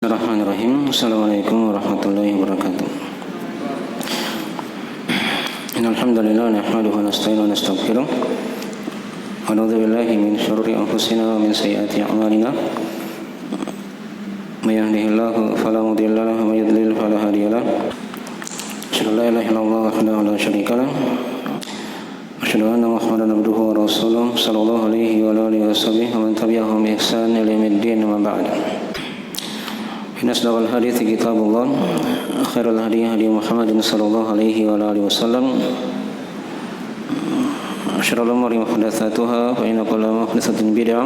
Bismillahirrahmanirrahim. Assalamualaikum warahmatullahi wabarakatuh. Innal hamdalillah nahmaduhu wa nasta'inuhu wa nastaghfiruh. Wa na'udzu billahi min shururi anfusina wa min sayyiati a'malina. May yahdihillahu fala mudilla lahu wa may yudlil fala hadiya lahu. Asyhadu an la ilaha illallah wahdahu la syarika lahu. Asyhadu anna Muhammadan abduhu wa rasuluh sallallahu alaihi wa alihi wasallam wa man tabi'ahum bi ihsan ila yaumiddin wa ba'd. إن أصدق الحديث كتاب الله خير الهدي هدي محمد صلى الله عليه وآله وسلم شر الأمور محدثاتها فإن كل محدثة بدعة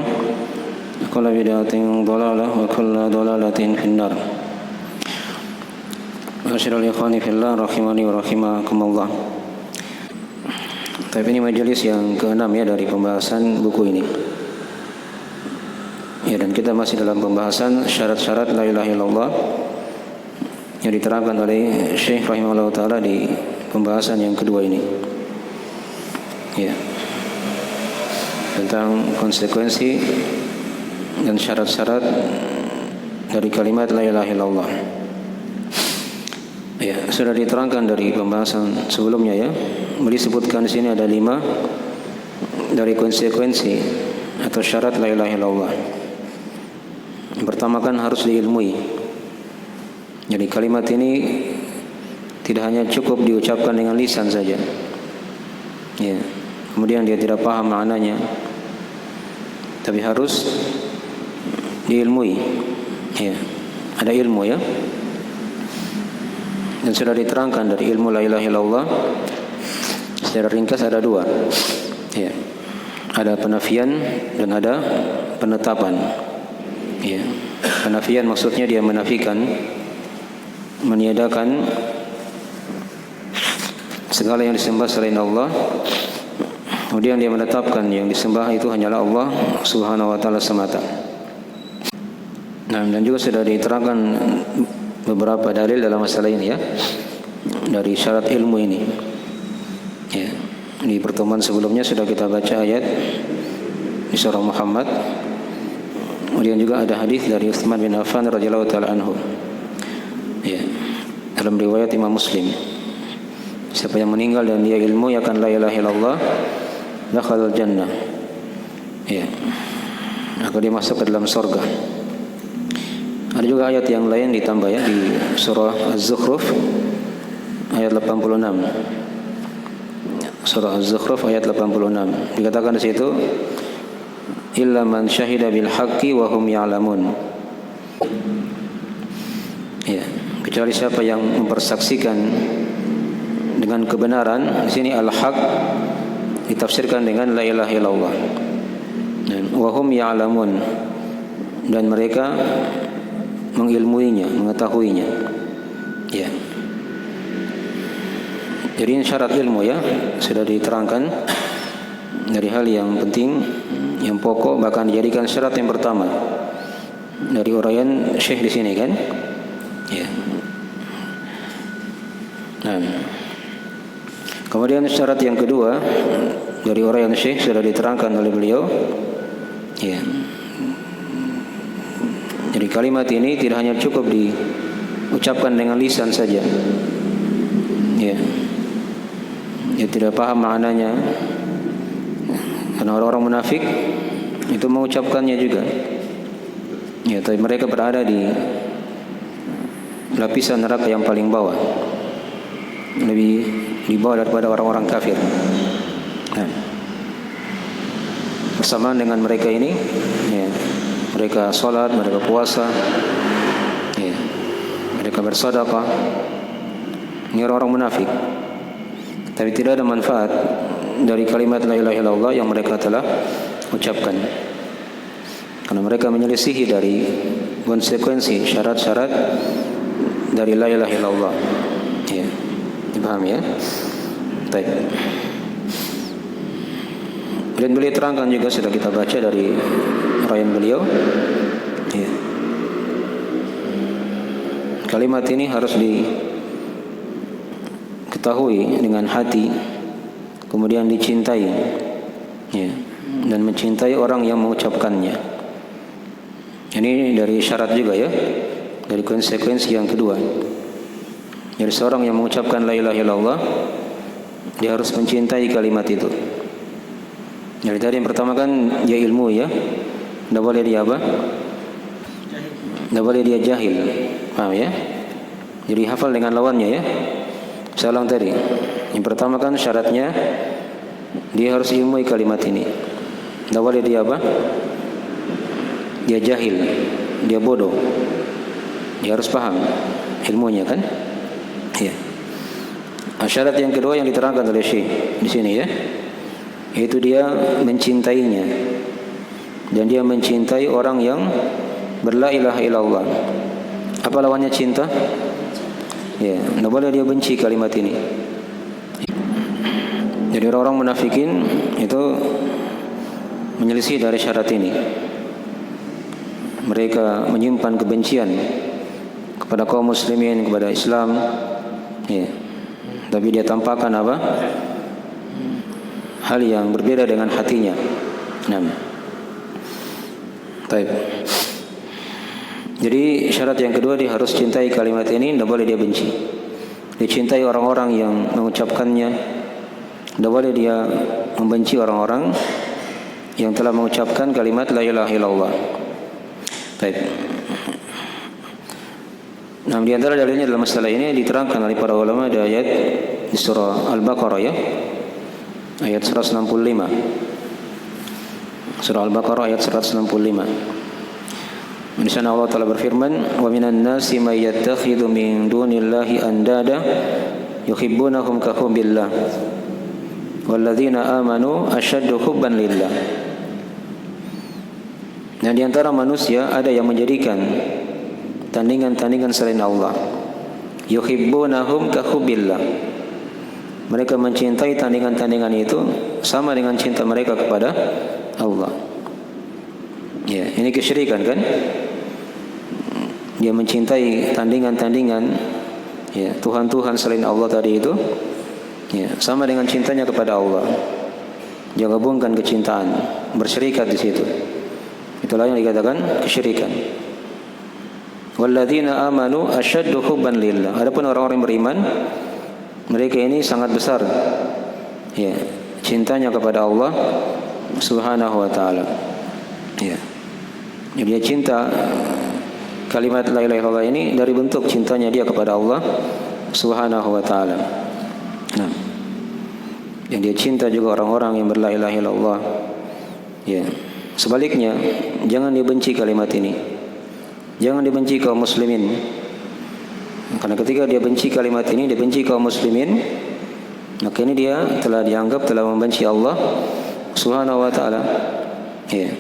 وكل بدعة ضلالة وكل ضلالة في النار. Masyaallah ikhwani fillah rahimani wa rahimakumullah. Tapi ini majelis yang ke-6 ya dari pembahasan buku ini. Ya, dan kita masih dalam pembahasan syarat-syarat la ilaha illallah yang diterangkan oleh Syekh rahimahullah ta'ala di pembahasan yang kedua ini. Ya, tentang konsekuensi dan syarat-syarat dari kalimat la ilaha illallah. Ya, sudah diterangkan dari pembahasan sebelumnya ya. Disebutkan di sini ada 5 dari konsekuensi atau syarat la ilaha illallah. Yang pertama kan harus diilmui. Jadi kalimat ini tidak hanya cukup diucapkan dengan lisan saja. Ya. Kemudian dia tidak paham maknanya, tapi harus diilmui. Ya. Ada ilmu ya. Dan sudah diterangkan dari ilmu la ilaha illallah secara ringkas ada 2. Ya. Ada penafian dan ada penetapan. Ya, penafian maksudnya dia menafikan, meniadakan segala yang disembah selain Allah. Kemudian dia menetapkan yang disembah itu hanyalah Allah Subhanahu wa taala semata. Nah, dan juga sudah diterangkan beberapa dalil dalam masalah ini ya. Dari syarat ilmu ini. Ya, di pertemuan sebelumnya sudah kita baca ayat di surah Muhammad. Kemudian juga ada hadis dari Utsman bin Affan radhiyallahu taala anhu. Ya. Dalam riwayat Imam Muslim. Siapa yang meninggal dan dia ilmu akan la ilaha illallah, dakhalal jannah. Ya. Maka dia masuk ke dalam surga. Ada juga ayat yang lain ditambah ya di surah Az-Zukhruf ayat 86. Surah Az-Zukhruf ayat 86. Dikatakan di situ illa man syahida bil haqqi wa hum ya'lamun. Ya, kecuali siapa yang mempersaksikan dengan kebenaran. Di sini al-haq ditafsirkan dengan la ilaha illallah. Dan wa hum ya'lamun, dan mereka mengilmuinya, mengetahuinya. Ya. Jadi ini syarat ilmu ya, sudah diterangkan dari hal yang penting, yang pokok, bahkan dijadikan syarat yang pertama dari uraian Syekh di sini kan. Ya. Nah, kemudian syarat yang kedua dari uraian Syekh sudah diterangkan oleh beliau. Ya. Jadi kalimat ini tidak hanya cukup diucapkan dengan lisan saja. Ya. Dia tidak paham maknanya. Karena orang-orang munafik itu mengucapkannya juga. Ya, tapi mereka berada di lapisan neraka yang paling bawah. Lebih di bawah daripada orang-orang kafir. Nah, bersamaan dengan mereka ini, ya, mereka sholat, mereka puasa, ya, mereka bersedekah. Ini orang-orang munafik. Tapi tidak ada manfaat dari kalimat la ilaha illallah yang mereka telah ucapkan, karena mereka menyelisihi dari konsekuensi syarat-syarat dari la ilaha illallah. Ya, dipahami ya? Baik. Dan beliau terangkan juga sudah kita baca dari uraian beliau. Ya. Kalimat ini harus diketahui dengan hati, kemudian dicintai, ya, dan mencintai orang yang mengucapkannya. Ini dari syarat juga ya, dari konsekuensi yang kedua. Jadi seorang yang mengucapkan la ilaha illallah, dia harus mencintai kalimat itu. Jadi tadi yang pertama kan dia ilmu ya, tidak boleh dia apa? Tidak boleh dia jahil, paham ya? Jadi hafal dengan lawannya ya. Saya ulang tadi. Yang pertama kan syaratnya dia harus ilmui kalimat ini. Tidak boleh dia apa? Dia jahil, dia bodoh. Dia harus paham ilmunya kan? Ya. Syarat yang kedua yang diterangkan oleh Syekh di sini ya, yaitu dia mencintainya dan dia mencintai orang yang berla ilaha illallah. Apa lawannya cinta? Ya, tidak boleh dia benci kalimat ini. Jadi orang-orang munafikin itu menyelisih dari syarat ini. Mereka menyimpan kebencian kepada kaum muslimin, kepada Islam. Ya. Tapi dia tampakkan apa? Hal yang berbeda dengan hatinya. Nah. Baik. Jadi syarat yang kedua dia harus cintai kalimat ini, tidak boleh dia benci. Dicintai orang-orang yang mengucapkannya, tidak boleh dia membenci orang-orang yang telah mengucapkan kalimat la ilaha illallah. Baik. Nah, di antara dalilnya dalam masalah ini diterangkan oleh para ulama ada ayat di surah Al-Baqarah ya. Ayat 165. Surah Al-Baqarah ayat 165. Di sana Allah Ta'ala berfirman, "Wa minan nasi may yattakhidhu min dunillahi andada yuhibbunahum ka hubbillah. Walladzina amanu asyaddu hubban lillah." Dan di antara manusia ada yang menjadikan tandingan-tandingan selain Allah. Yuhibbunahum ka hubbillah. Mereka mencintai tandingan-tandingan itu sama dengan cinta mereka kepada Allah. Ya, ini kesyirikan kan? Dia mencintai tandingan-tandingan, ya, Tuhan-Tuhan selain Allah tadi itu, ya, sama dengan cintanya kepada Allah. Dia gabungkan kecintaan, bersyirikat di situ. Itulah yang dikatakan kesyirikan. Walladzina amanu asyaddu hubban lillah. Adapun orang-orang yang beriman, mereka ini sangat besar, ya, cintanya kepada Allah Subhanahu wa taala. Ya. Jadi dia cinta kalimat la ilaha illallah ini dari bentuk cintanya dia kepada Allah Subhanahu wa taala. Nah. Yang dia cinta juga orang-orang yang berla ilaha illallah. Ya. Sebaliknya, jangan dibenci kalimat ini. Jangan dibenci kaum muslimin. Karena ketika dia benci kalimat ini, dia benci kaum muslimin, maka ini dia telah dianggap telah membenci Allah Subhanahu wa taala. Ya.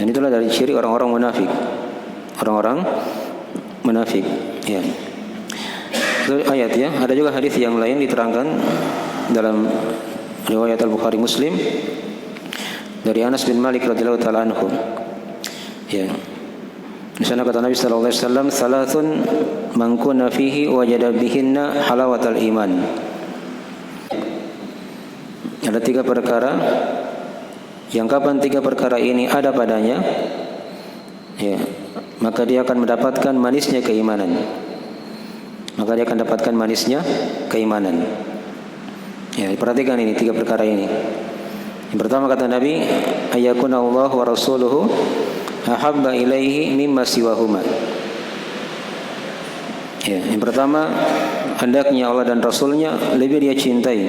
Dan itulah dari ciri orang-orang munafik. Orang-orang munafik, ya. Itu ayat ya. Ada juga hadis yang lain diterangkan dalam riwayat Al-Bukhari Muslim dari Anas bin Malik radhiyallahu taala anhu. Ya. Di sana kata Nabi sallallahu alaihi wasallam, "Salasun man kunna fihi wajada bihinna halawatal iman." Ada 3 perkara yang kapan 3 perkara ini ada padanya, ya, maka dia akan mendapatkan manisnya keimanan. Maka dia akan dapatkan manisnya keimanan. Ya, perhatikan ini 3 perkara ini. Yang pertama kata Nabi, "Ayyakuna Allah wa rasuluhu ahabba ilaihi mimma siwahuma." Ya, yang pertama, hendaknya Allah dan Rasulnya lebih dia cintai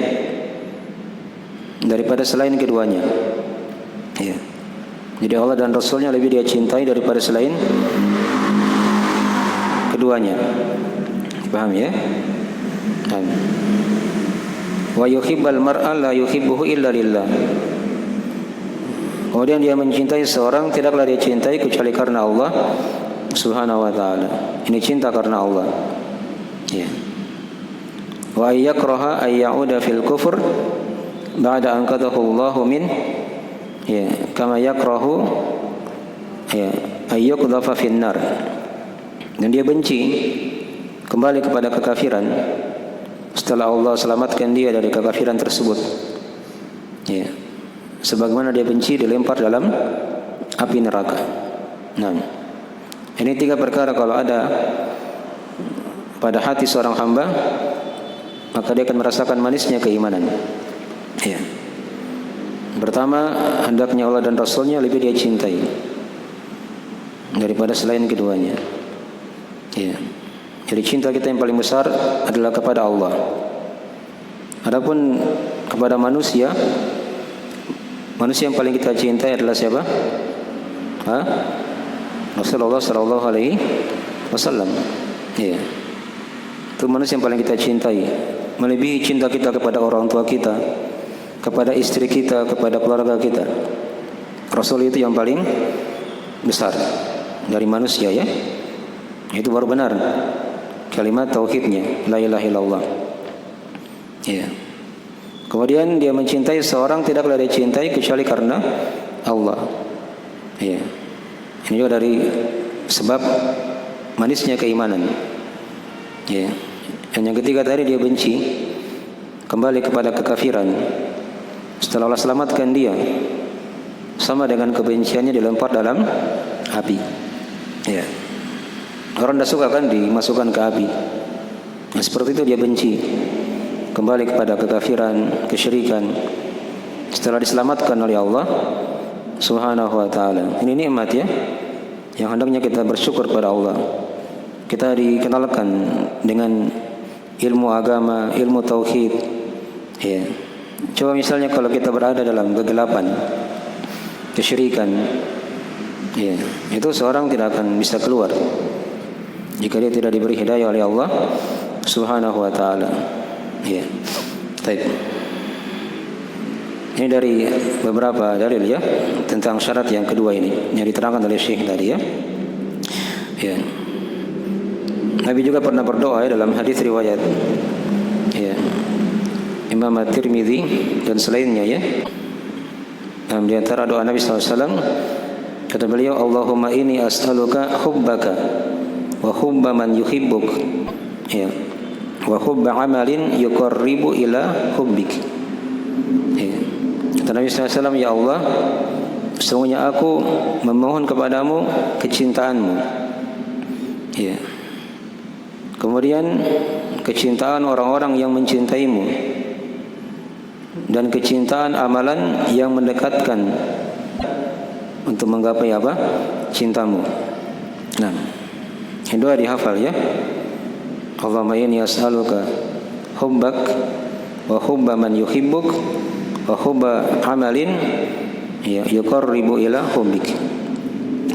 daripada selain keduanya. Ya. Jadi Allah dan Rasulnya lebih dia cintai daripada selain keduanya. Paham ya? Wa yuhibbal mar'a la yuhibbuhu illa lillah. Kemudian dia mencintai seorang tidaklah dia cintai kecuali karena Allah Subhanahu wa taala. Ini cinta karena Allah. Ya. Wa yakraha ay ya'uda fil kufr ba'da an qadahu Allahu min, ya, kama yakrahu, ya, ay yuqdhafa fin nar. Dan dia benci kembali kepada kekafiran setelah Allah selamatkan dia dari kekafiran tersebut. Ya. Sebagaimana dia benci dilempar dalam api neraka. Nah, Ini 3 perkara kalau ada pada hati seorang hamba, maka dia akan merasakan manisnya keimanan. Ya. Pertama, hendaknya Allah dan Rasulnya lebih dia cintai daripada selain keduanya. Ya. Jadi cinta kita yang paling besar adalah kepada Allah. Adapun kepada manusia yang paling kita cintai adalah siapa? Rasulullah sallallahu alaihi wasallam. Ya. Itu manusia yang paling kita cintai, melebihi cinta kita kepada orang tua kita, kepada istri kita, kepada keluarga kita. Rasul itu yang paling besar dari manusia, ya. Itu baru benar kalimat tauhidnya, la ilaha illallah. Ya. Kemudian dia mencintai seorang tidaklah dia cintai kecuali karena Allah. Ya. Ini juga dari sebab manisnya keimanan. Ya. Dan yang ketiga tadi dia benci, kembali kepada kekafiran. Setelah Allah selamatkan dia, sama dengan kebenciannya dilempar dalam api. Ya. Orang tidak suka kan dimasukkan ke api. Nah, seperti itu dia benci, kembali kepada kekafiran, kesyirikan. Setelah diselamatkan oleh Allah Subhanahu wa ta'ala. Ini nikmat, ya, yang hendaknya kita bersyukur pada Allah. Kita dikenalkan dengan ilmu agama, ilmu tauhid. Ya. Coba misalnya kalau kita berada dalam kegelapan, kesyirikan, ya, itu seorang tidak akan bisa keluar jika dia tidak diberi hidayah oleh Allah Subhanahu wa ta'ala. Ya. Baik. Ini dari beberapa dalil, ya, tentang syarat yang kedua ini yang diterangkan oleh Syekh tadi, ya. Ya. Nabi juga pernah berdoa, ya, dalam hadis riwayat, ya, Imam At-Tirmidzi dan selainnya, ya. Nah, di antara doa Nabi SAW, kata beliau, Allahumma inni as'aluka hubbaka wa hubba man yuhibbuk, ya, wa hubba amalin yuqarribu ila hubbik. Ya. Kata Nabi SAW, ya Allah, sesungguhnya aku memohon kepadamu kecintaanmu. Ya. Kemudian kecintaan orang-orang yang mencintaimu, dan kecintaan amalan yang mendekatkan untuk menggapai apa? Cintamu. Nah, ini doa dihafal, ya. Allahumma inni as'aluka hubbak wa hubba man yuhibbuk wa hubba amalin yuqarribu ila hubbik.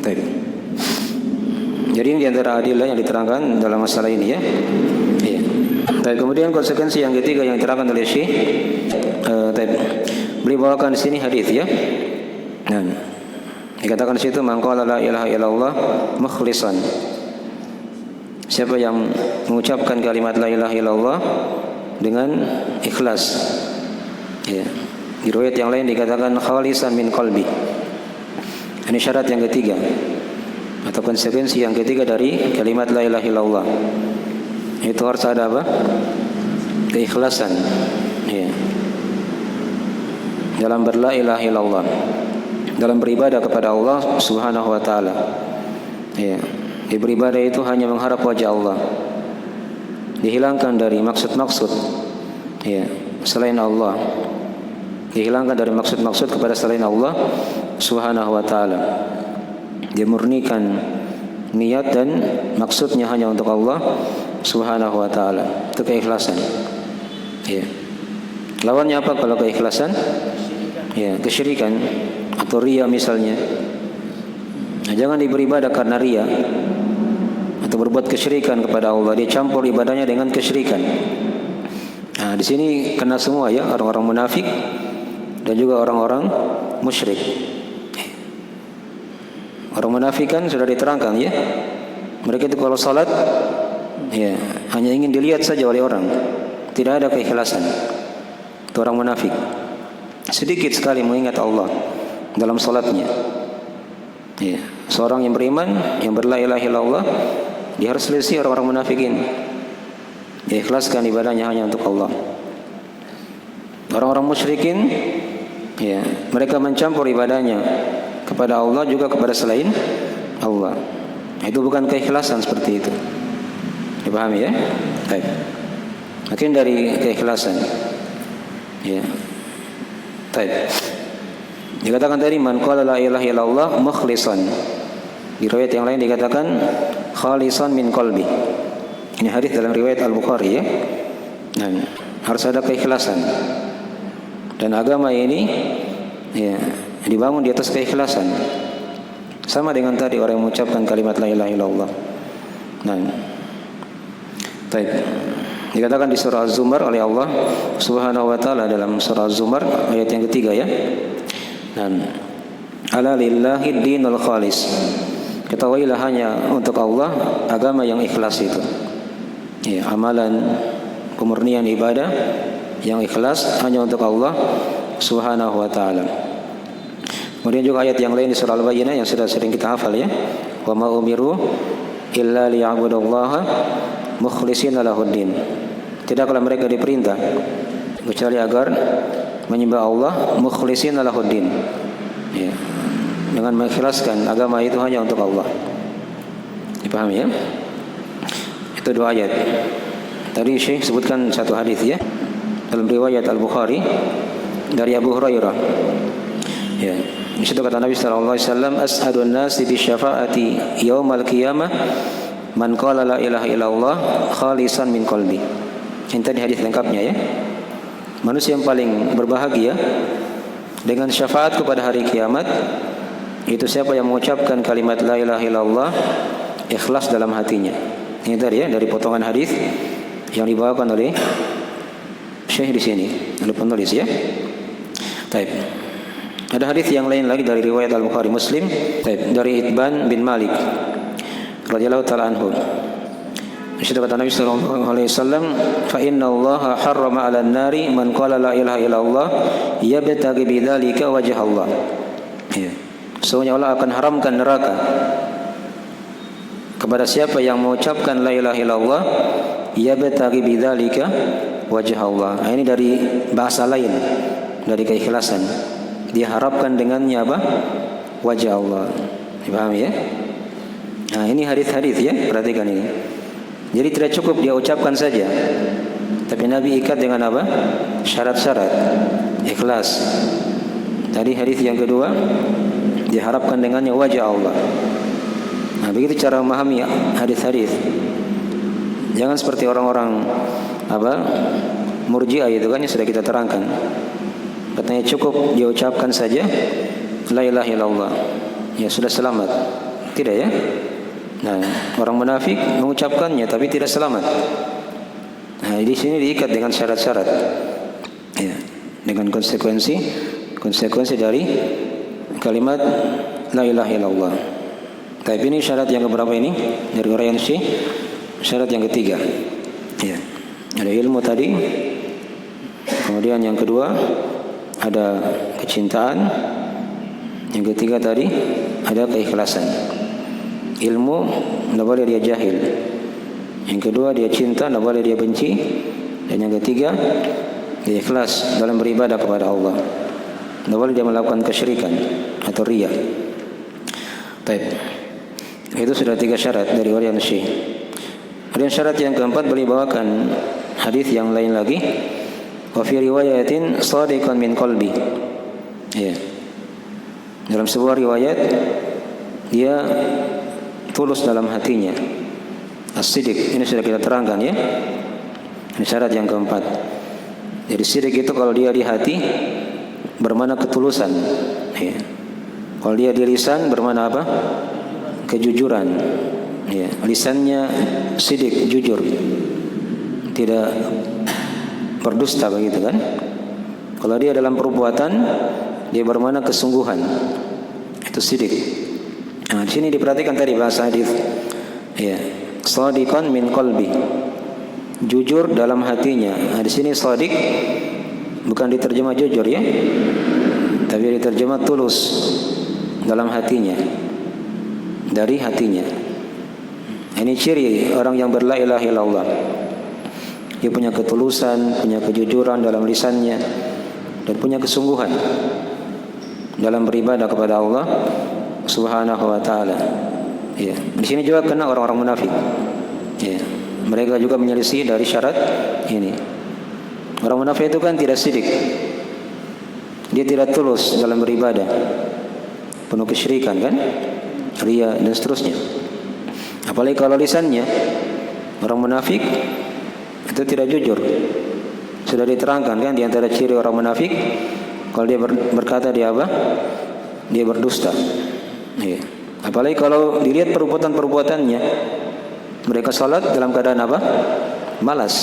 Baik. Jadi ini diantara adillah yang diterangkan dalam masalah ini, ya. Iya. Dan kemudian konsekuensi yang ketiga yang diterangkan oleh Syekh, beliau bawakan di sini hadis, ya. Dan dikatakan di situ, man qala la ilaha illallah mukhlishan. Siapa yang mengucapkan kalimat la ilaha illallah dengan ikhlas. Ya. Di riwayat yang lain dikatakan khalisan min qalbi. Ini syarat yang ketiga atau konsekuensi yang ketiga dari kalimat la ilaha illallah. Itu harus ada apa? Keikhlasan, ya, dalam berla ilaha illallah, dalam beribadah kepada Allah Subhanahu wa ta'ala. Ya. Di beribadah itu hanya mengharap wajah Allah, dihilangkan dari maksud-maksud, ya, selain Allah, dihilangkan dari maksud-maksud kepada selain Allah Subhanahu wa ta'ala. Dia murnikan niat dan maksudnya hanya untuk Allah Subhanahu wa ta'ala. Itu keikhlasan, ya. Lawannya apa kalau keikhlasan? Ya, kesyirikan atau riya misalnya. Nah, jangan beribadah karena riya atau berbuat kesyirikan kepada Allah. Dia campur ibadahnya dengan kesyirikan. Nah, di sini kena semua, ya, orang-orang munafik dan juga orang-orang musyrik. Orang munafik kan sudah diterangkan, ya. Mereka itu kalau salat, ya, hanya ingin dilihat saja oleh orang, tidak ada keikhlasan. Itu orang munafik. Sedikit sekali mengingat Allah dalam salatnya. Ya. Seorang yang beriman, yang berla ilaha illallah, dia harus selisih orang-orang munafikin. Dia ikhlaskan ibadahnya hanya untuk Allah. Orang-orang musyrikin, ya, mereka mencampur ibadahnya kepada Allah juga kepada selain Allah. Itu bukan keikhlasan seperti itu. Dipahami ya? Baik. Mungkin dari keikhlasan. Ya. Baik. Dikatakan tadi man qala la ilaha illallah mukhlishan. Di riwayat yang lain dikatakan khalisan min qalbi. Ini hadis dalam riwayat Al-Bukhari ya. Dan harus ada keikhlasan. Dan agama ini ya dibangun di atas keikhlasan. Sama dengan tadi orang yang mengucapkan kalimat la ilaha illallah. Nah, baik. Dikatakan di surah Az-Zumar oleh Allah Subhanahu wa taala dalam surah Az-Zumar ayat yang ketiga ya. Dan ala lillahi dinul khalis. Ketahuilah hanya untuk Allah agama yang ikhlas itu. Ya, amalan kemurnian ibadah yang ikhlas hanya untuk Allah Subhanahu wa taala. Kemudian juga ayat yang lain di surah Al-Bayyinah yang sudah sering kita hafal ya. Wa ma umiru illa liya'budullaha mukhlishina lahuddin. Tidaklah mereka diperintah kecuali agar menyembah Allah mukhlishina lahuddin. Ya. Dengan mengikhlaskan agama itu hanya untuk Allah. Dipahami ya? Itu dua ayat. Tadi Syekh sebutkan satu hadis ya dalam riwayat Al-Bukhari dari Abu Hurairah. Ya. Di situ kata Nabi sallallahu alaihi wasallam, "As'adun nasi bi syafaati yaumal qiyamah man qala la ilaha illallah khalisan min qalbi." Ini tadi hadis lengkapnya ya. Manusia yang paling berbahagia dengan syafaatku pada hari kiamat itu siapa yang mengucapkan kalimat la ilaha illallah ikhlas dalam hatinya. Ini tadi ya dari potongan hadis yang dibawakan oleh Syekh di sini, oleh penulis ya. Baik. Ada hadis yang lain lagi dari riwayat Al-Bukhari Muslim dari Itban bin Malik radhiyallahu taala anhu. Disitu kata Nabi sallallahu alaihi wasallam, "Fa inna Allah harrama 'alan nari man qala la ilaha illallah yabtaghi bidzalika wajh Allah." Ya. Sesungguhnya Allah akan haramkan neraka kepada siapa yang mengucapkan la ilaha illallah yabtaghi bidzalika wajh Allah. Ini dari bahasa lain dari keikhlasan. Diharapkan dengannya apa? Wajah Allah. Dipahami ya? Nah, ini hadis-hadis ya, perhatikan ini. Jadi tidak cukup dia ucapkan saja, tapi Nabi ikat dengan apa? Syarat-syarat ikhlas. Tadi hadis yang kedua, diharapkan dengannya wajah Allah. Nah, begitu cara memahami hadis-hadis. Jangan seperti orang-orang apa? Murji'ah itu kan yang sudah kita terangkan. Katanya cukup dia ucapkan saja la ilaha illallah, ya sudah selamat. Tidak ya? Nah, orang munafik mengucapkannya tapi tidak selamat. Nah, di sini diikat dengan syarat-syarat. Ya, dengan konsekuensi dari kalimat la ilaha illallah. Tapi ini syarat yang keberapa ini? Dari uraian Syekh, syarat yang ketiga. Ya. Ada ilmu tadi. Kemudian yang kedua ada kecintaan. Yang ketiga tadi ada keikhlasan. Ilmu tidak boleh dia jahil. Yang kedua dia cinta, tidak boleh dia benci. Dan yang ketiga dia ikhlas dalam beribadah kepada Allah. Tidak boleh dia melakukan kesyirikan atau riya. Baik. Itu sudah 3 syarat dari warian Syekh. Kemudian syarat yang keempat boleh bawakan hadis yang lain lagi. Wa fi riwayatin shadiqan min qalbi. Ya. Dalam sebuah riwayat dia tulus dalam hatinya. As-siddiq ini sudah kita terangkan ya. Ini syarat yang keempat. Jadi siddiq itu kalau dia di hati bermakna ketulusan. Ya. Kalau dia di lisan bermakna apa? Kejujuran. Ya. Lisannya siddiq, jujur. Tidak berdusta begitu kan? Kalau dia dalam perbuatan dia bermakna kesungguhan. Itu siddiq. Nah, di sini diperhatikan tadi bahasa hadis. Ya, shadiqan min qalbi. Jujur dalam hatinya. Nah, di sini shadiq bukan diterjemah jujur ya. Tapi diterjemah tulus dalam hatinya. Dari hatinya. Ini ciri orang yang berla ilaha illallah. Dia punya ketulusan, punya kejujuran dalam lisannya, dan punya kesungguhan dalam beribadah kepada Allah Subhanahu wa ta'ala. Ya, di sini juga kena orang-orang munafik. Ya, mereka juga menyelisih dari syarat ini. Orang munafik itu kan tidak sidik. Dia tidak tulus dalam beribadah. Penuh kesyirikan kan? Riya dan seterusnya. Apalagi kalau lisannya, orang munafik itu tidak jujur. Sudah diterangkan kan di antara ciri orang munafik, kalau dia berkata dia apa? Dia berdusta. Ya. Apalagi kalau dilihat perbuatan-perbuatannya, mereka salat dalam keadaan apa? Malas,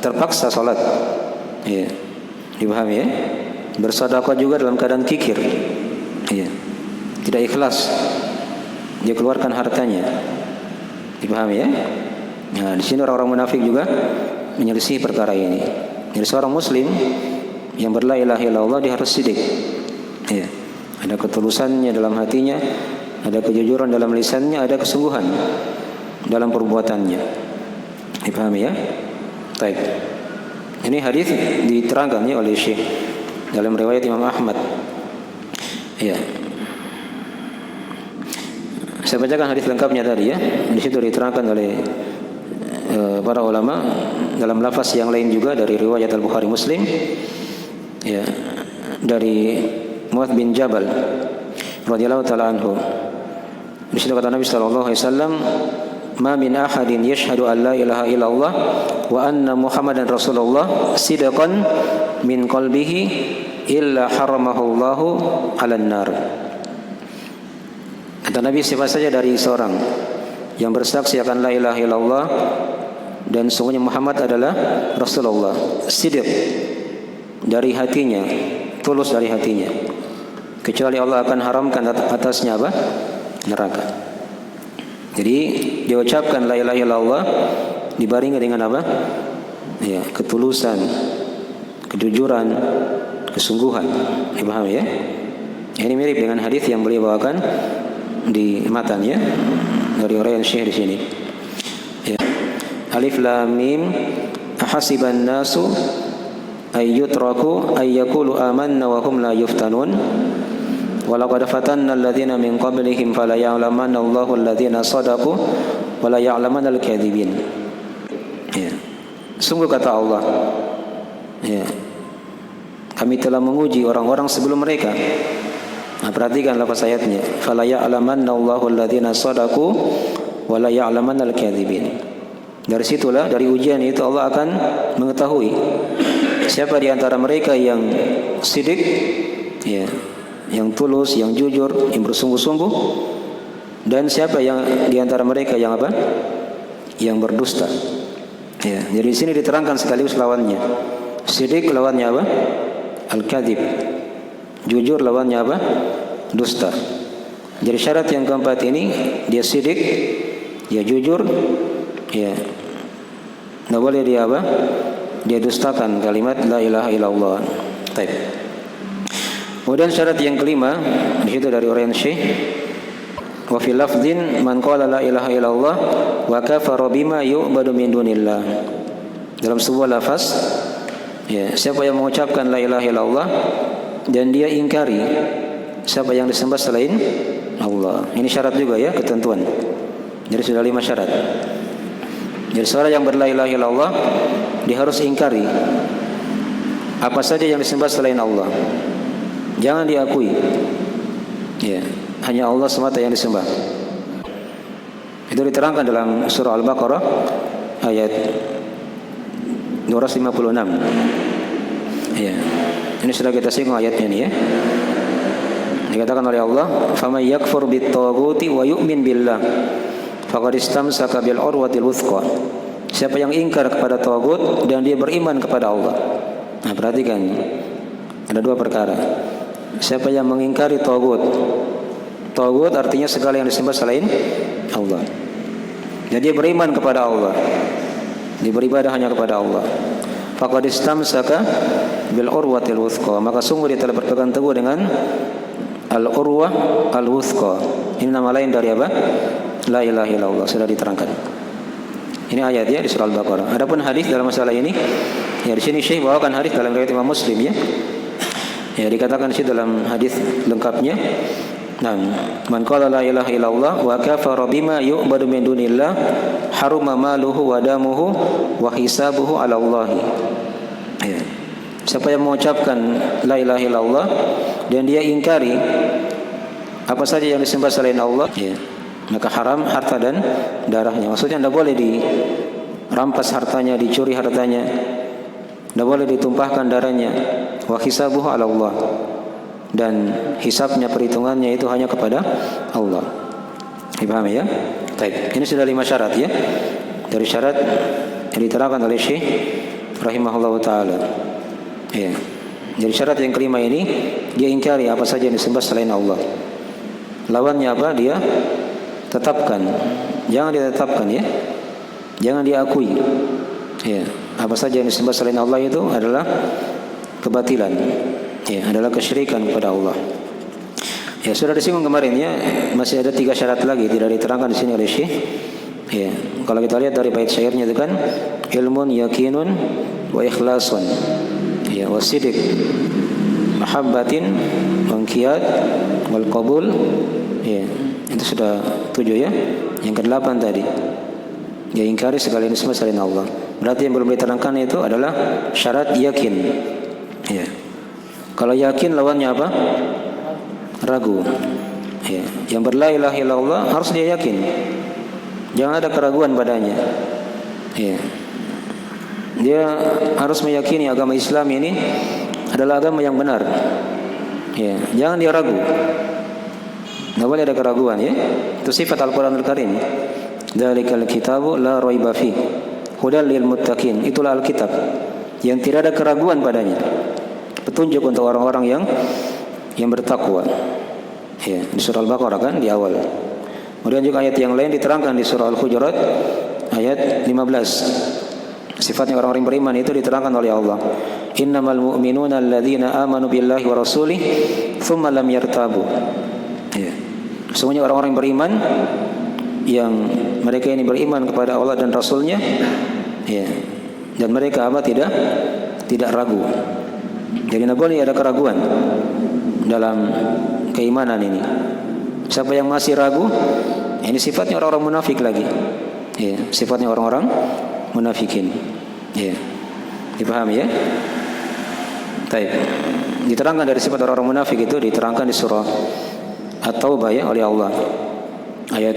terpaksa salat. Ya. Dipahami ya? Bersedekah juga dalam keadaan kikir. Ya. Tidak ikhlas. Dia keluarkan hartanya. Dipahami ya? Nah, di sini orang-orang munafik juga menyelisih perkara ini. Jadi seorang muslim yang berla ilaha illallah dia harus sidik. Ya. Ada ketulusannya dalam hatinya, ada kejujuran dalam lisannya, ada kesungguhan dalam perbuatannya. Dipahami ya? Baik. Ini hadis diterangkan ya oleh Syekh dalam riwayat Imam Ahmad. Ya. Saya bacakan hadis lengkapnya tadi ya. Di situ diterangkan oleh para ulama dalam lafaz yang lain juga dari riwayat Al-Bukhari Muslim. Ya. Dari Muadz bin Jabal radhiyallahu taala anhu. Di situ kata Nabi sallallahu alaihi wasallam, "Ma min ahadin yashhadu an la ilaha illallah wa anna Muhammadan Rasulullah sidqan min qalbihi illa haramahu Allahu 'alan nar." Kata Nabi, siapa saja dari seorang yang bersaksi akan la ilaha illallah dan sungguhnya Muhammad adalah Rasulullah, sidq dari hatinya, tulus dari hatinya, kecuali Allah akan haramkan atasnya apa? Neraka. Jadi dia ucapkan la ilaha illallah dibarengi dengan apa? Ya, ketulusan, kejujuran, kesungguhan. Dipahami ya? Ini mirip dengan hadis yang beliau bawakan di matan ya, dari orang yang Syekh di sini. Ya. Alif lam mim ahasiban nasu ayyutraku ayyakulu amanna wa hum la yuftanun. Walaqad fatanna alladhina min qablihim fala ya'lamanna Allahu alladhina sadaqu wa la ya'lamanna al-kadhibin. Ya. Sungguh kata Allah, ya, kami telah menguji orang-orang sebelum mereka. Nah, perhatikan lafaz ayatnya, fala ya'lamanna Allahu alladhina sadaqu wa la ya'lamanna al-kadhibin. Dari situlah, dari ujian itu Allah akan mengetahui siapa di antara mereka yang sidik, ya, yang tulus, yang jujur, yang bersungguh-sungguh, dan siapa yang di antara mereka yang apa? Yang berdusta. Ya, jadi di sini diterangkan sekaligus lawannya. Sidik lawannya apa? Al-kadzib. Jujur lawannya apa? Dusta. Jadi syarat yang keempat ini, dia sidik, dia jujur, ya. Tidak boleh dia apa? Dia dustakan kalimat la ilaha illallah. Baik. Kemudian syarat yang kelima, di situ dari orang Syekh, wa fil lafdhin man qala la ilaha illallah wa kafara bima yu'badu min dunillah. Dalam sebuah lafaz, ya, siapa yang mengucapkan la ilaha illallah dan dia ingkari siapa yang disembah selain Allah. Ini syarat juga ya, ketentuan. Jadi sudah 5 syarat. Jadi seorang yang berla ilaha illallah dia harus ingkari apa saja yang disembah selain Allah. Jangan diakui, ya, hanya Allah semata yang disembah. Itu diterangkan dalam surah Al-Baqarah ayat 256. Ya, ini sudah kita singgung ayatnya nih ya. Dikatakan oleh Allah, "Faman yakfur bit-taghuti wa yu'min billah, faqad istamsaka bil urwatil wuthqa." Siapa yang ingkar kepada tagut dan dia beriman kepada Allah. Nah, perhatikan, ada 2 perkara. Siapa yang mengingkari tagut, tagut artinya segala yang disembah selain Allah, dan dia beriman kepada Allah, dia beribadah hanya kepada Allah, faqad istamsaka bil urwatil wuthqa, maka sungguh dia telah berpegang teguh dengan al-urwah al-wuthqa. Ini nama lain dari apa? La ilaha illallah, sudah diterangkan. Ini ayat ya di surah Al-Baqarah. Adapun hadis dalam masalah ini, ya di sini Syekh bawakan hadis dalam riwayat Imam Muslim ya. Ya, dikatakan di dalam hadis lengkapnya, Nah, man qala la ilaha illallah wa kafara bima yu'badu min dunillah haruma maluhu wa damuhu wa hisabuhu 'ala Allah. Ya. Siapa yang mengucapkan la ilaha illallah dan dia ingkari apa saja yang disembah selain Allah, ya, maka haram harta dan darahnya. Maksudnya tidak boleh dirampas hartanya, dicuri hartanya, tidak boleh ditumpahkan darahnya. Wa hisabuhu 'ala Allah. Dan hisabnya, perhitungannya itu hanya kepada Allah. Dipahami ya? Baik. Ini sudah 5 syarat ya. Dari syarat yang diterangkan oleh Syekh rahimahullah taala. Ya. Jadi syarat yang kelima ini dia ingkari apa saja yang disembah selain Allah. Lawannya apa? Dia tetapkan. Jangan dia tetapkan ya. Jangan diakui. Ya. Apa saja yang disembah selain Allah itu adalah kebatilan. Ya, adalah kesyirikan kepada Allah. Ya, sudah disinggung kemarin ya, masih ada 3 syarat lagi tidak diterangkan di sini oleh Syekh. Ya, kalau kita lihat dari bait syairnya itu kan ilmun yakinun wa ikhlasun. Ya, wasidik mahabbatin wangkiyat wal qabul. Ya, itu sudah 7 ya. Yang ke-8 tadi. Ya, ingkari segala yang disembah selain Allah. Berarti yang belum diterangkan itu adalah syarat yakin. Ya. Kalau yakin lawannya apa? Ragu. Ya. Yang berla ilaha illallah harus dia yakin. Jangan ada keraguan padanya. Ya. Dia harus meyakini agama Islam ini adalah agama yang benar. Ya. Jangan dia ragu. Tidak boleh ada keraguan ya. Itu sifat Al-Quranul Karim. Dzalikal kitabu la raiba fi hudal lil muttaqin. Itulah Alkitab yang tidak ada keraguan padanya. Petunjuk untuk orang-orang yang bertakwa. Ya, di surah Al-Baqarah kan di awal. Kemudian juga ayat yang lain diterangkan di surah Al-Hujurat ayat 15. Sifatnya orang-orang beriman itu diterangkan oleh Allah. Innamal mu'minuna alladzina amanu billahi wa rasulih tsumma lam yartabu. Ya. Sesungguhnya orang-orang beriman yang mereka ini beriman kepada Allah dan Rasulnya, ya, dan mereka apa tidak ragu. Jadi tidak boleh ada keraguan dalam keimanan ini. Siapa yang masih ragu, ini sifatnya orang-orang munafik lagi. Ya, sifatnya orang-orang munafikin. Ya, dipahami ya? Baik. Diterangkan dari sifat orang-orang munafik itu diterangkan di surah At-Taubah ya oleh Allah ayat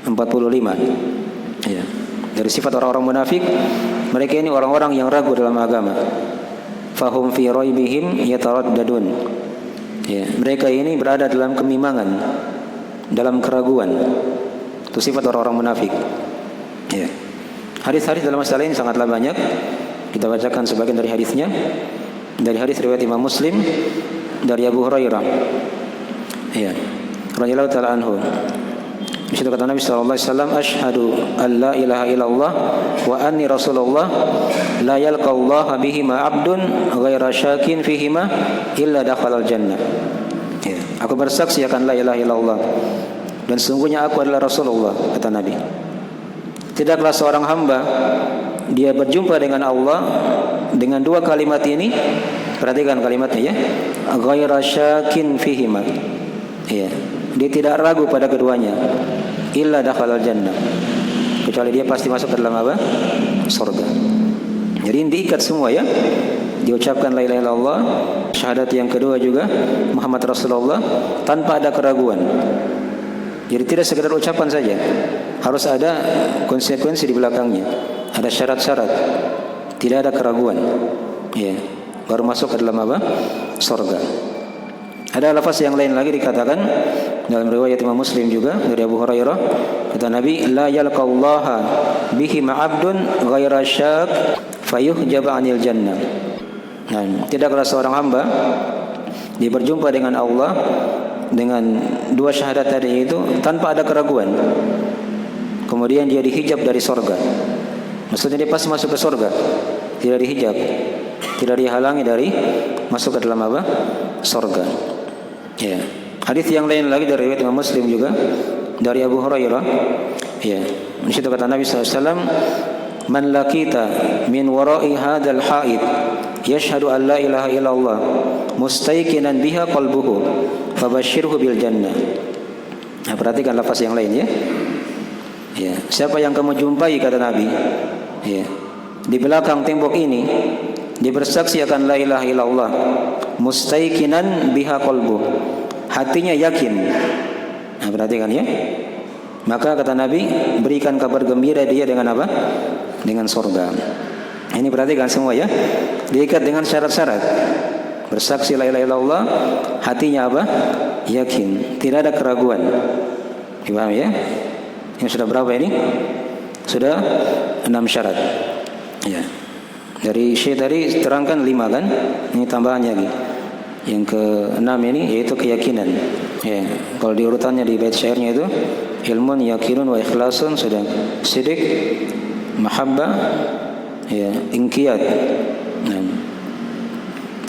45. Ya. Dari sifat orang-orang munafik, mereka ini orang-orang yang ragu dalam agama. Fahum fi raibihim yataraddadun. Ya, mereka ini berada dalam kemimbangan, dalam keraguan. Itu sifat orang-orang munafik. Ya. Hadis-hadis dalam masalah ini sangatlah banyak. Kita bacakan sebagian dari hadisnya. Dari hadis riwayat Imam Muslim dari Abu Hurairah. Ya. Radhiyallahu ta'ala anhu. Di situ kata Nabi sallallahu alaihi wasallam, "Asyhadu an la ilaha illallah wa anni rasulullah la yalqallaha bihima 'abdun ghaira syakin fihima illa dakhalal jannah." Ya, aku bersaksi akan la ilaha illallah dan sungguhnya aku adalah Rasulullah, kata Nabi. Tidaklah seorang hamba dia berjumpa dengan Allah dengan 2 kalimat ini. Perhatikan kalimatnya ya. Ghaira syakin fihima. Ya, dia tidak ragu pada keduanya. Illa dakhalal jannah. Kecuali dia pasti masuk ke dalam apa? Surga. Jadi diikat semua ya. Diucapkan la ilaha illallah, syahadat yang kedua juga Muhammad Rasulullah tanpa ada keraguan. Jadi tidak sekedar ucapan saja. Harus ada konsekuensi di belakangnya. Ada syarat-syarat. Tidak ada keraguan. Ya, baru masuk ke dalam apa? Surga. Ada lafaz yang lain lagi dikatakan dalam riwayat Imam Muslim juga dari Abu Hurairah, kata Nabi, la yalqallaha bihi ma'abdun ghaira syak fayuhjab 'anil jannah. Nah, tidaklah seorang hamba dia berjumpa dengan Allah dengan 2 syahadat tadi itu tanpa ada keraguan. Kemudian dia dihijab dari surga. Maksudnya dia pasti masuk ke surga. Tidak dihijab, tidak dihalangi dari masuk ke dalam apa? Surga. Ya. Hadis yang lain lagi dari riwayat Imam Muslim juga dari Abu Hurairah. Ya. Di situ kata Nabi SAW, "Man laqita min wara'i hadzal ha'id yashhadu an la ilaha illallah mustayqinan biha qalbuhu fabashshirhu bil jannah. Nah, perhatikan lafaz yang lain ya. Ya, siapa yang kamu jumpai kata Nabi, ya, di belakang tembok ini dia bersaksi akan la ilaha illallah, mustaiqinan biha qalbu, hatinya yakin. Nah, perhatikan ya. Maka kata Nabi, berikan kabar gembira dia dengan apa? Dengan surga. Ini perhatikan semua ya. Diikat dengan syarat-syarat. Bersaksi la ilaha illallah, hatinya apa? Yakin, tidak ada keraguan. Dipahami ya? Ini sudah berapa ini? Sudah 6 syarat. Ya. Dari Syekh tadi terangkan 5 kan? Ini tambahan lagi. Yang ke-6 ini yaitu keyakinan. Ya. Kalau diurutannya di bait syairnya itu ilmun yakinun wa ikhlasun, sudah sidik, mahabbah, ya, inqiyad. Nah.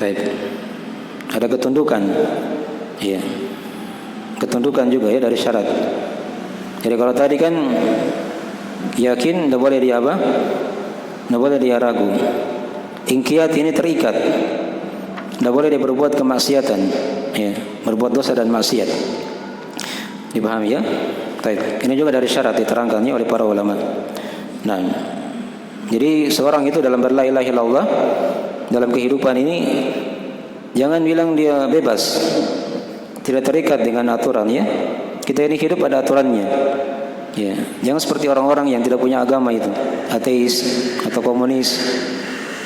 Baik. Ada ketundukan. Ya. Ketundukan juga ya dari syarat. Jadi kalau tadi kan yakin, tidak boleh dia apa? Tidak boleh dia ragu. Inqiyad ini terikat, tidak boleh dia berbuat kemaksiatan, ya, berbuat dosa dan maksiat. Dipahami ya? Baik. Ini juga dari syarat diterangkannya oleh para ulama. Nah, jadi seorang itu dalam berla ilaha illallah dalam kehidupan ini jangan bilang dia bebas, tidak terikat dengan aturan ya. Kita ini hidup ada aturannya. Ya, jangan seperti orang-orang yang tidak punya agama itu, ateis atau komunis.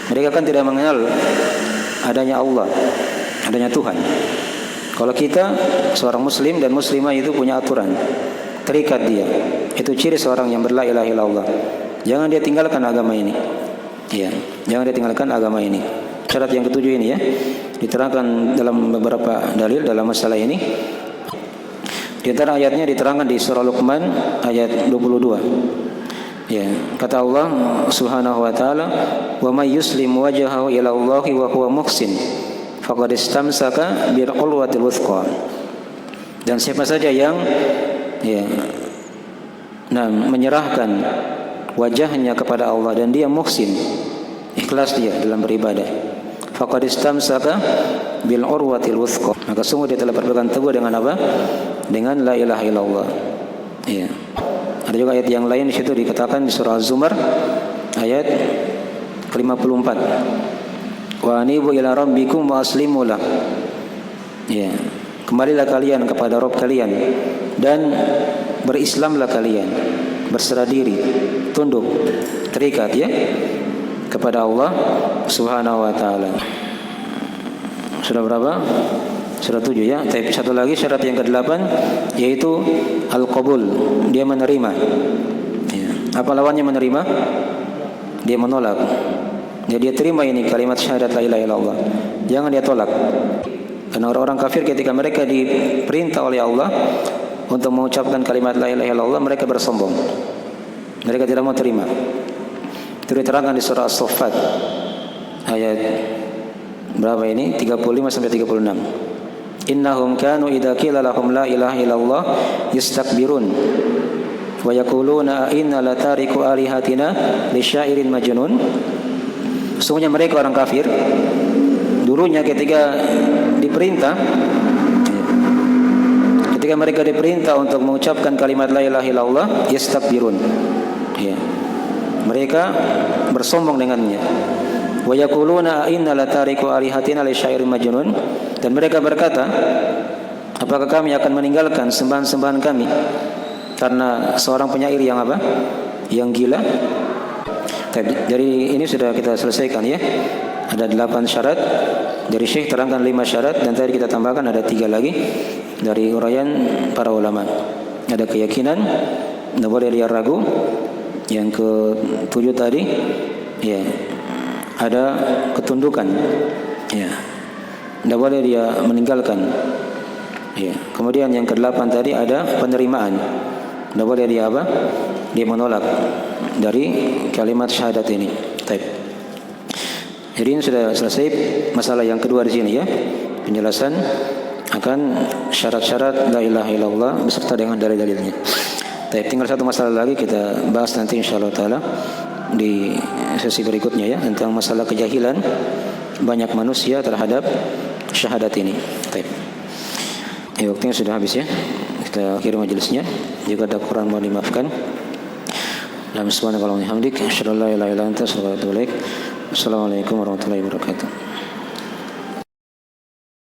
Mereka kan tidak mengenal adanya Allah, adanya Tuhan. Kalau kita seorang muslim dan muslimah itu punya aturan, terikat dia. Itu ciri seorang yang berla ilaha illallah. Jangan dia tinggalkan agama ini. Ya, jangan dia tinggalkan agama ini. Syarat yang ke-7 ini ya, diterangkan dalam beberapa dalil dalam masalah ini. Di antara ayatnya diterangkan di surah Luqman ayat 22. Ya, kata Allah Subhanahu wa taala, "Wa may yuslim wajhahu ila Allahi wa huwa muhsin, faqad istamsaka bil urwatil wuthqa." Dan siapa saja yang ya, menyerahkan wajahnya kepada Allah dan dia muhsin, ikhlas dia dalam beribadah, faqad istamsaka bil urwatil wuthqa, maka sungguh dia telah berpegang teguh dengan apa? Dengan la ilaha illallah. Ya. Ada juga ayat yang lain di situ dikatakan di surah Az-Zumar ayat ke-54. Wa anibu ila rabbikum wa aslimu lah. Ya. Kembalilah kalian kepada Rabb kalian dan berislamlah kalian, berserah diri, tunduk, terikat ya kepada Allah Subhanahu wa taala. Sudah berapa? Sudah 7 ya. Tapi satu lagi syarat yang ke-8 yaitu al-qabul, dia menerima. Ya. Apa lawannya menerima? Dia menolak. Dia terima ini kalimat syahadat la ilaha illallah. Jangan dia tolak. Karena orang-orang kafir ketika mereka diperintah oleh Allah untuk mengucapkan kalimat la ilaha illallah, mereka bersombong. Mereka tidak mau terima. Itu diterangkan di surah As-Saffat ayat berapa ini? 35 sampai 36. Innahum kanu idza qila lahum la ilaha illallah yastakbirun wa yaquluna inna la tariku alihatina li syairin majnun. Sesungguhnya mereka orang kafir dulunya ketika mereka diperintah untuk mengucapkan kalimat la ilaha illallah yastakbirun. Ya. Mereka bersombong dengannya. Wa yaquluna inna la tariku alihatina li syairin majnun, dan mereka berkata, apakah kami akan meninggalkan sembahan-sembahan kami karena seorang penyair yang apa? Yang gila. Dari ini sudah kita selesaikan ya. Ada 8 syarat. Dari Syekh terangkan 5 syarat, dan tadi kita tambahkan ada 3 lagi dari uraian para ulama. Ada keyakinan, tidak boleh dia ragu. Yang ke-7 tadi ya, ada ketundukan, ya, tidak boleh dia meninggalkan, ya. Kemudian yang ke-8 tadi ada penerimaan, tidak boleh dia apa? Dia menolak dari kalimat syahadat ini. Baik. Jadi ini sudah selesai masalah yang kedua di sini ya, penjelasan akan syarat-syarat la ilaha illallah beserta dengan dalil-dalilnya. Baik, tinggal satu masalah lagi kita bahas nanti insyaallah taala di sesi berikutnya ya, tentang masalah kejahilan banyak manusia terhadap syahadat ini. Baik. Ya, waktunya sudah habis ya. Kita akhiri majelisnya. Jika ada kurang mohon dimaafkan. Subhanakallahumma wa bihamdika asyhadu an la ilaha illa anta astaghfiruka wa atubu ilaik. Assalamualaikum warahmatullahi wabarakatuh.